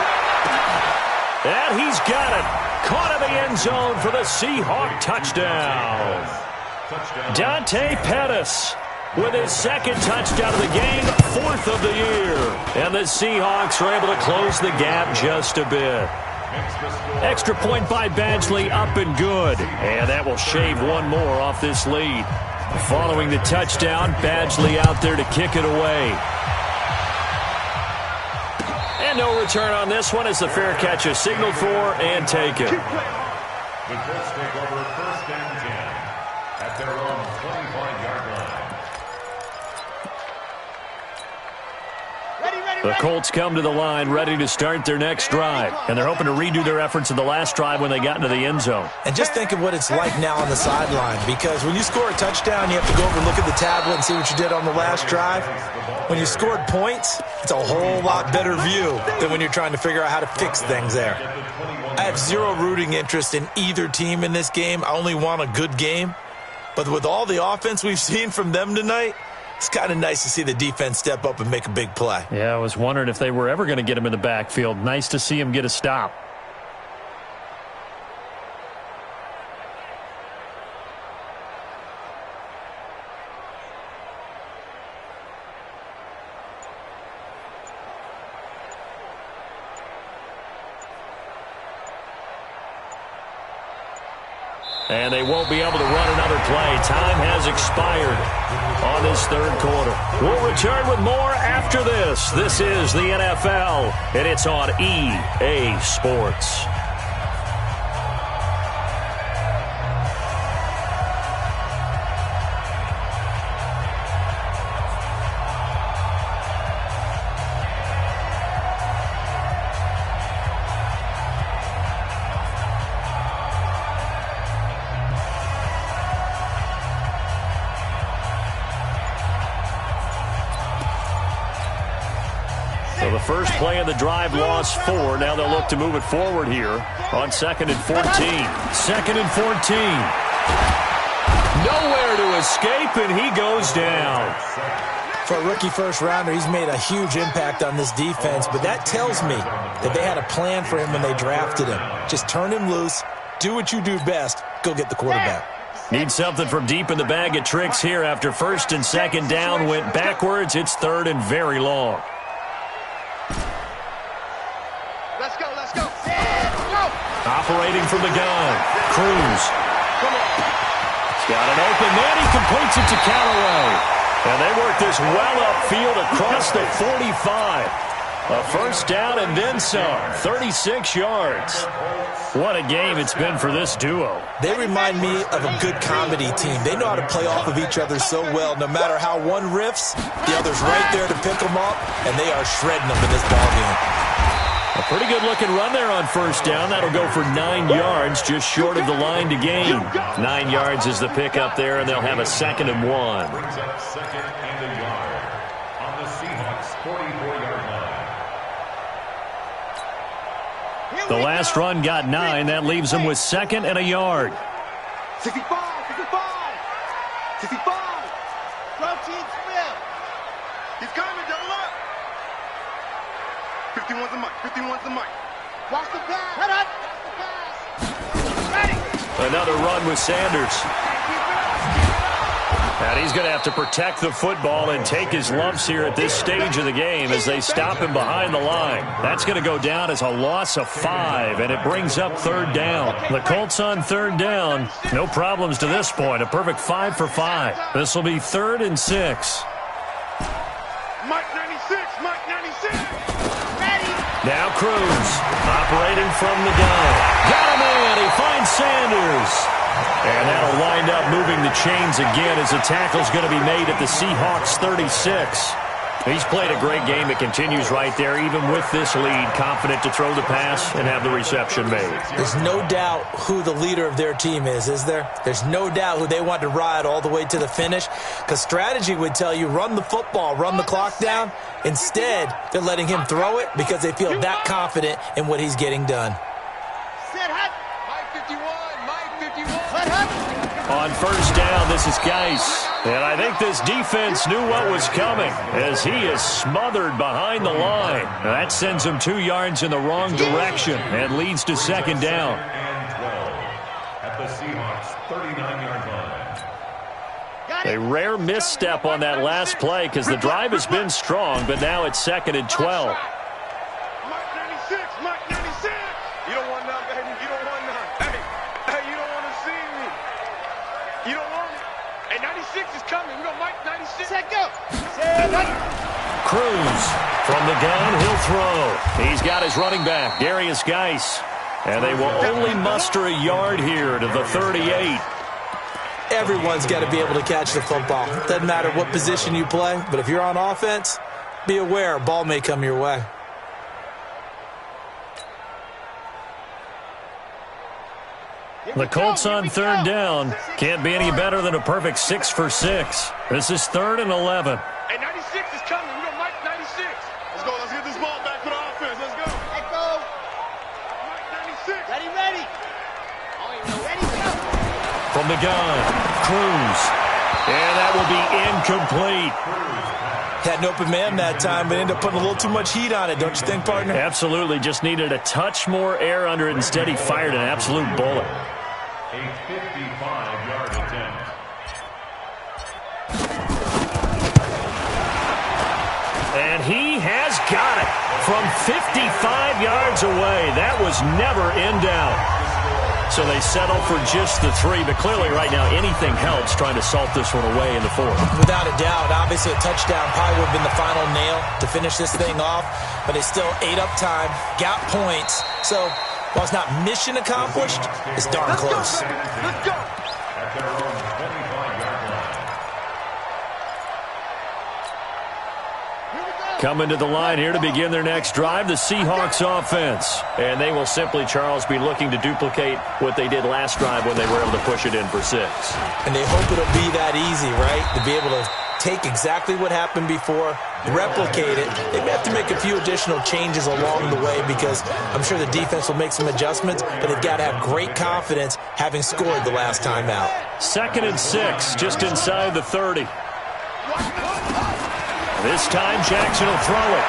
And he's got it. Caught in the end zone for the Seahawk touchdown. Dante Pettis with his 2nd touchdown of the game, 4th of the year. And the Seahawks are able to close the gap just a bit. Extra point by Badgley, up and good. And that will shave one more off this lead. Following the touchdown, Badgley out there to kick it away. And no return on this one as the fair catch is signaled for and taken. The Colts take over 1st and 10 at their own 25-yard line. The Colts come to the line ready to start their next drive. And they're hoping to redo their efforts in the last drive when they got into the end zone. And just think of what it's like now on the sideline, because when you score a touchdown, you have to go over and look at the tablet and see what you did on the last drive. When you scored points, it's a whole lot better view than when you're trying to figure out how to fix things there. I have zero rooting interest in either team in this game. I only want a good game. But with all the offense we've seen from them tonight, it's kind of nice to see the defense step up and make a big play. Yeah, I was wondering if they were ever going to get him in the backfield. Nice to see him get a stop. And they won't be able to run another play. Time has expired on this third quarter. We'll return with more after this. This is the NFL, and it's on EA Sports. So the first play of the drive lost 4. Now they'll look to move it forward here on 2nd and 14. 2nd and 14. Nowhere to escape, and he goes down. For a rookie first-rounder, he's made a huge impact on this defense, but that tells me that they had a plan for him when they drafted him. Just turn him loose, do what you do best, go get the quarterback. Need something from deep in the bag of tricks here after 1st and 2nd down went backwards. It's 3rd and very long. Let's go, let's go. Go. Operating from the gun. Cruz. Got an open man. He completes it to Callaway. And they work this well upfield across the 45. A first down and then some. 36 yards. What a game it's been for this duo. They remind me of a good comedy team. They know how to play off of each other so well. No matter how one riffs, the other's right there to pick them up, and they are shredding them in this ballgame. A pretty good-looking run there on first down. That'll go for 9 yards, just short of the line to gain. 9 yards is the pickup there, and they'll have a 2nd and 1. Brings up 2nd and a yard on the Seahawks' 44-yard line. The last run got 9. That leaves them with 2nd and a yard. 65, 65, 65. Protein spell. He's coming, double up. 51's the mic, 51's the mic. Watch the pass. Head up. Ready. Another run with Sanders. And he's going to have to protect the football and take his lumps here at this stage of the game as they stop him behind the line. That's going to go down as a loss of 5, and it brings up 3rd down. The Colts on 3rd down. No problems to this point. A perfect 5 for 5. This will be 3rd and 6. Mike 96, Mike 96. Ready. Now Cruz operating from the gun. Got him in. He finds Sanders. And that'll wind up moving the chains again as the tackle's going to be made at the Seahawks 36. He's played a great game. It continues right there, even with this lead, confident to throw the pass and have the reception made. There's no doubt who the leader of their team is there? There's no doubt who they want to ride all the way to the finish, because strategy would tell you run the football, run the clock down. Instead, they're letting him throw it because they feel that confident in what he's getting done. Set hut. Mike 51, Mike 51. Set hut. On first down, this is Geis. And I think this defense knew what was coming as he is smothered behind the line. That sends him 2 yards in the wrong direction and leads to 2nd down. And 12 at the Seahawks' 39-yard line. A rare misstep on that last play because the drive has been strong, but now it's 2nd and 12. Mike 96, Mike 96. You don't want none, baby. You don't want none. Hey, you don't want to see me. You don't want it. Hey, 96 is coming. We got Mike 96. Set go. Set up. Cruz from the gun. He'll throw. He's got his running back, Darius Geis. And they will only muster a yard here to the 38. Everyone's got to be able to catch the football. Doesn't matter what position you play, but if you're on offense, be aware a ball may come your way. The Colts on 3rd down. Can't be any better than a perfect 6 for 6. This is 3rd and 11. Hey, 96 is coming. We got Mike 96. Let's go. Let's get this ball back for the offense. Let's go. Let's go. Mike 96. Ready, ready. Ready, go. From the gun, Cruz. And that will be incomplete. Had an open man that time, but ended up putting a little too much heat on it, don't you think, partner? Absolutely. Just needed a touch more air under it. Instead, he fired an absolute bullet. A 55-yard attempt. And he has got it from 55 yards away. That was never in doubt. so they settle for just the 3. But clearly right now anything helps trying to salt this one away in the 4th. Without a doubt, obviously a touchdown probably would have been the final nail to finish this thing off. But they still ate up time, got points. So while it's not mission accomplished, it's darn close. Let's go. At their own 25-yard line. Coming to the line here to begin their next drive, the Seahawks offense. And they will simply, Charles, be looking to duplicate what they did last drive when they were able to push it in for 6. And they hope it'll be that easy, right? To be able to take exactly what happened before, replicate it. They may have to make a few additional changes along the way because I'm sure the defense will make some adjustments, but they've got to have great confidence having scored the last time out. 2nd and 6, just inside the 30. This time, Jackson will throw it.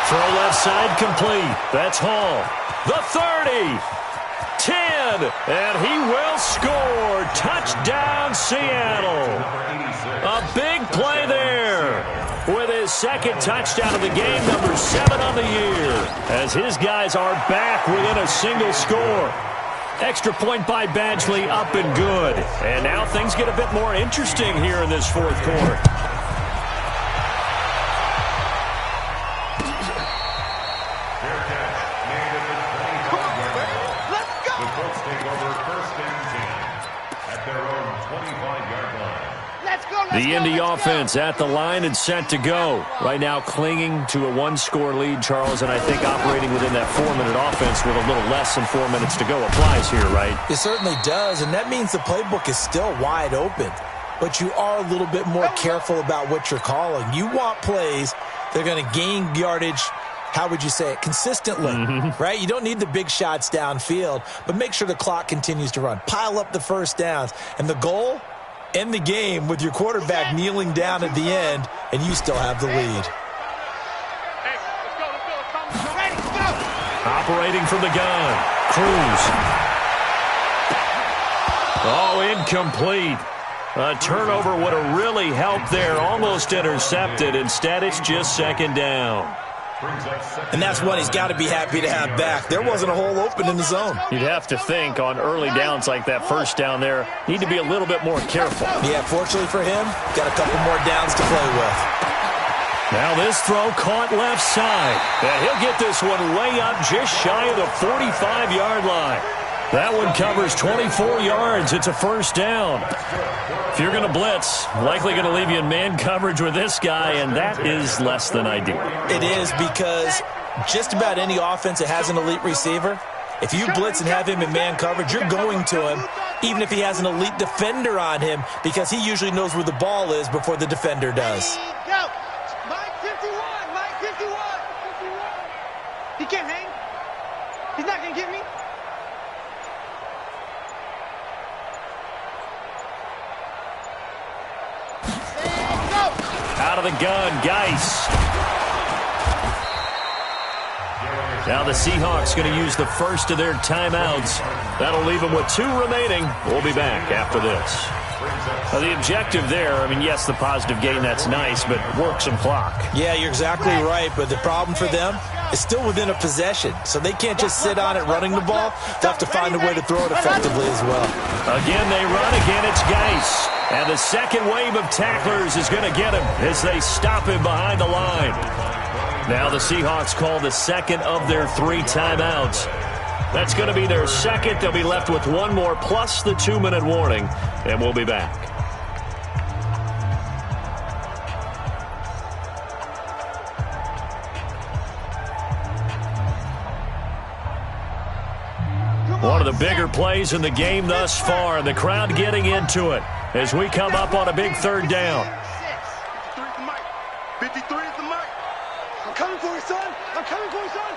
Throw left side complete. That's Hall. The 30. 10. And he will score. Touchdown, Seattle. A big play there. With his 2nd touchdown of the game, number 7 on the year. As his guys are back within a single score. Extra point by Badgley, up and good. And now things get a bit more interesting here in this 4th quarter. The Indy offense at the line and set to go. Right now clinging to a 1-score lead, Charles, and I think operating within that 4-minute offense with a little less than 4 minutes to go applies here, right? It certainly does, and that means the playbook is still wide open. But you are a little bit more careful about what you're calling. You want plays that are going to gain yardage, how would you say it, consistently, right? You don't need the big shots downfield, but make sure the clock continues to run. Pile up the first downs, and the goal, end the game with your quarterback kneeling down at the end, and you still have the lead. Hey, let's go. Ready, go. Operating from the gun. Cruz. Oh, incomplete. A turnover would have really helped there. Almost intercepted. Instead, it's just 2nd down. And that's one he's got to be happy to have back. There wasn't a hole open in the zone. You'd have to think on early downs like that first down there, need to be a little bit more careful. Yeah, fortunately for him, got a couple more downs to play with. Now this throw caught left side. And he'll get this one way up just shy of the 45-yard line. That one covers 24 yards. It's a 1st down. If you're going to blitz, likely going to leave you in man coverage with this guy, and that is less than ideal. It is because just about any offense that has an elite receiver, if you blitz and have him in man coverage, you're going to him, even if he has an elite defender on him, because he usually knows where the ball is before the defender does. Go. Mike 51. Mike 51. He can't hang. He's not going to get me. Out of the gun, Geis. Now the Seahawks going to use the first of their timeouts. That'll leave them with 2 remaining. We'll be back after this. The objective there, I mean, yes, the positive gain, that's nice, but work some clock. Yeah, you're exactly right, but the problem for them is still within a possession, so they can't just sit on it running the ball. They'll have to find a way to throw it effectively as well. Again, they run. Again, it's Geis. And the second wave of tacklers is going to get him as they stop him behind the line. Now the Seahawks call the 2nd of their 3 timeouts. That's going to be their 2nd. They'll be left with 1 more plus the 2-minute warning, and we'll be back. One of the bigger plays in the game thus far, and the crowd getting into it as we come up on a big 3rd down. 53 is the mic. 53 is the mic. I'm coming for you, son. I'm coming for you, son.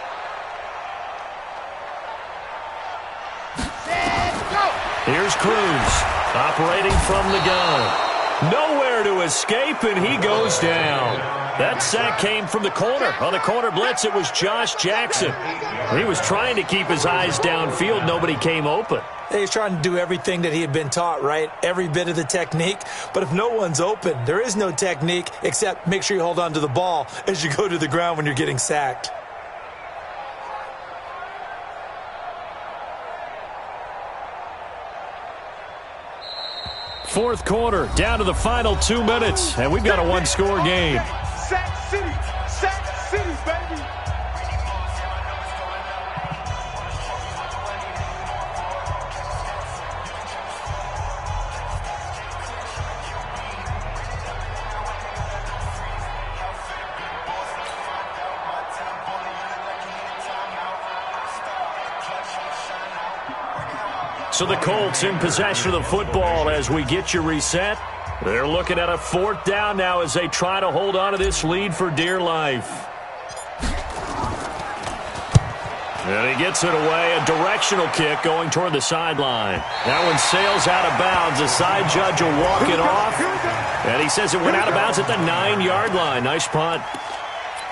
Go. Here's Cruz operating from the gun. Nowhere to escape, and he goes down. That sack came from the corner. On the corner blitz, it was Josh Jackson. He was trying to keep his eyes downfield. Nobody came open. He's trying to do everything that he had been taught, right? Every bit of the technique. But if no one's open, there is no technique except make sure you hold on to the ball as you go to the ground when you're getting sacked. Fourth quarter, down to the final 2 minutes, and we've got a one-score game. Sack City, baby. So the Colts in possession of the football as we get you reset. They're looking at a fourth down now as they try to hold on to this lead for dear life. And he gets it away, a directional kick going toward the sideline. That one sails out of bounds. The side judge will walk it off. And he says it went out of bounds at the 9-yard line. Nice punt.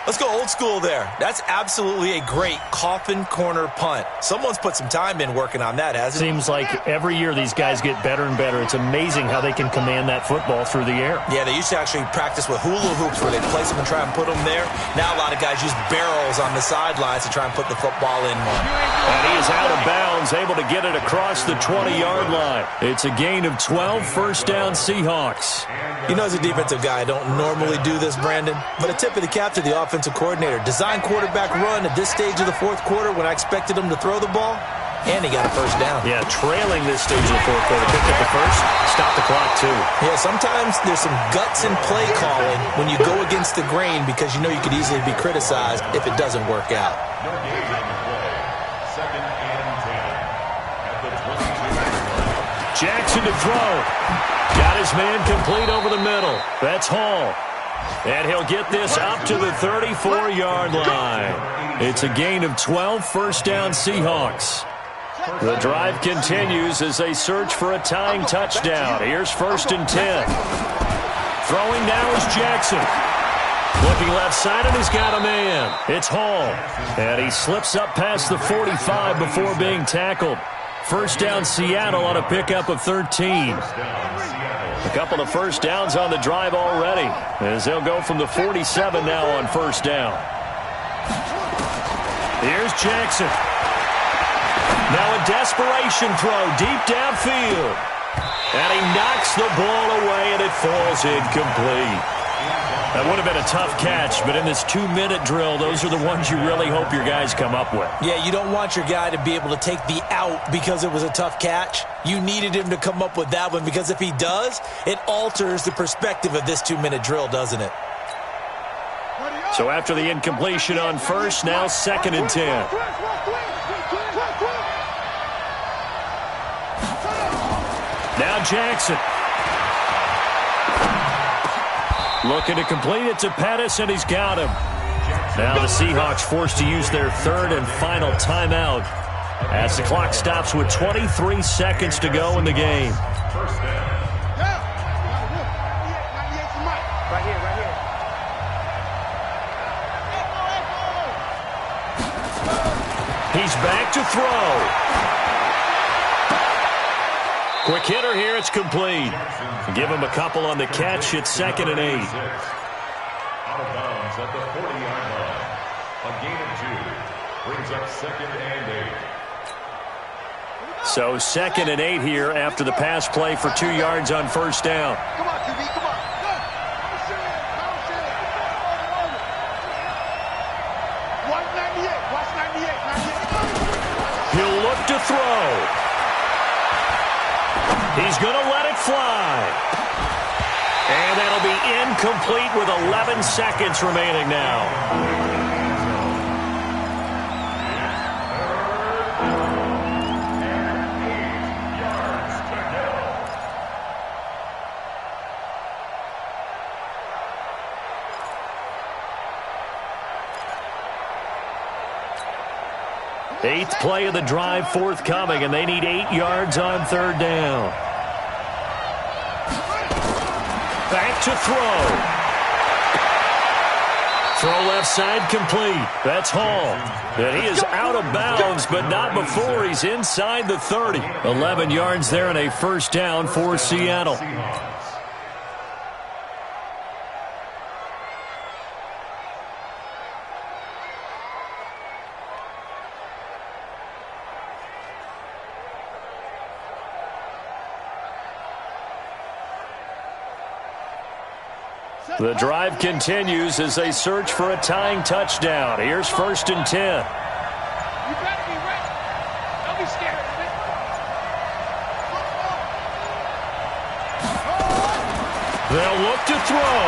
Let's go old school there. That's absolutely a great coffin corner punt. Someone's put some time in working on that, hasn't it? Seems like every year these guys get better and better. It's amazing how they can command that football through the air. Yeah, they used to actually practice with hula hoops where they place them and try and put them there. Now a lot of guys use barrels on the sidelines to try and put the football in one. And he is out of bounds, able to get it across the 20-yard line. It's a gain of 12, first down Seahawks. You know, as a defensive guy, I don't normally do this, Brandon, but a tip of the cap to the offensive coordinator. Design quarterback run at this stage of the fourth quarter when I expected him to throw the ball, and he got a first down. Yeah, trailing this stage of the fourth quarter. Picked up the first, stopped the clock too. Yeah, sometimes there's some guts in play calling when you go against the grain because you know you could easily be criticized if it doesn't work out. Jackson to throw. Got his man complete over the middle. That's Hall. And he'll get this up to the 34-yard line. It's a gain of 12, first down Seahawks. The drive continues as they search for a tying touchdown. Here's first and 10. Throwing now is Jackson. Looking left side, and he's got a man. It's Hall. And he slips up past the 45 before being tackled. First down Seattle on a pickup of 13. A couple of first downs on the drive already as they'll go from the 47 now on first down. Here's Jackson. Now a desperation throw deep downfield. And he knocks the ball away, and it falls incomplete. That would have been a tough catch, but in this 2-minute drill, those are the ones you really hope your guys come up with. Yeah, you don't want your guy to be able to take the out because it was a tough catch. You needed him to come up with that one because if he does, it alters the perspective of this 2-minute drill, doesn't it? So after the incompletion on first, now second and 10. Now Jackson. Looking to complete it to Pettis, and he's got him. Now the Seahawks forced to use their third and final timeout as the clock stops with 23 seconds to go in the game. He's back to throw. Quick hitter here, it's complete. Give him a couple on the catch. It's second and 8. Out of bounds at the 40-yard line. A gain of 2 brings up second and 8. So second and 8 here after the pass play for 2 yards on first down. Come on, QB, come on. Watch 98, watch 98. He'll look to throw. He's going to let it fly. And that'll be incomplete with 11 seconds remaining now. Eighth play of the drive forthcoming, and they need 8 yards on third down. Back to throw. Throw left side complete. That's Hall. And he is out of bounds, but not before he's inside the 30. 11 yards there and a first down for Seattle. The drive continues as they search for a tying touchdown. Here's 1st and 10. You better be ready. Don't be scared of it. They'll look to throw.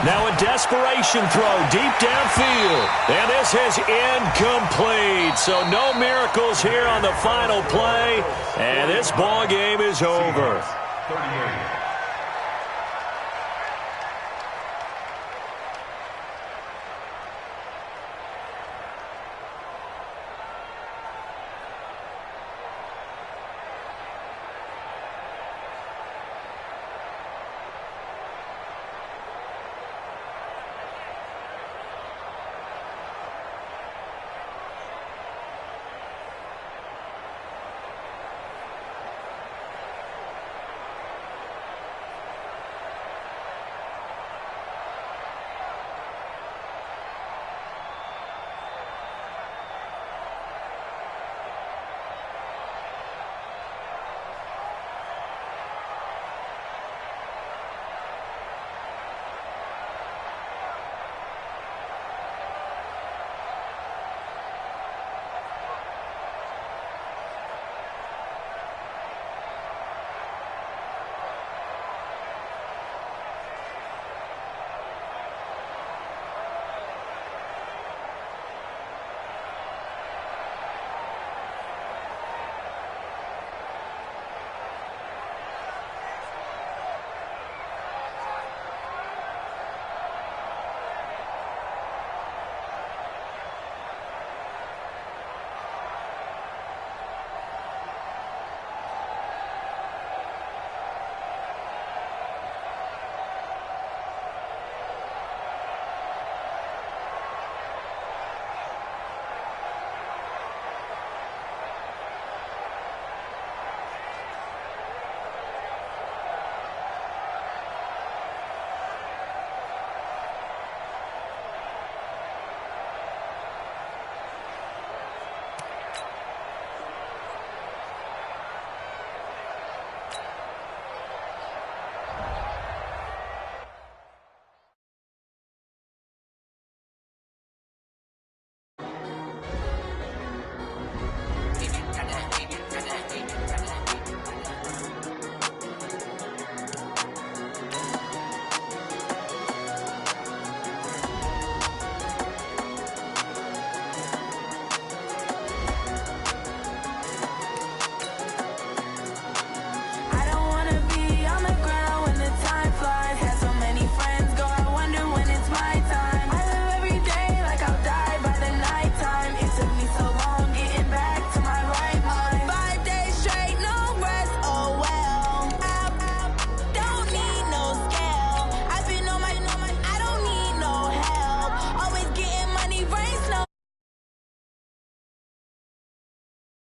Now a desperation throw deep downfield. And this is incomplete. So no miracles here on the final play. And this ball game is over. 38.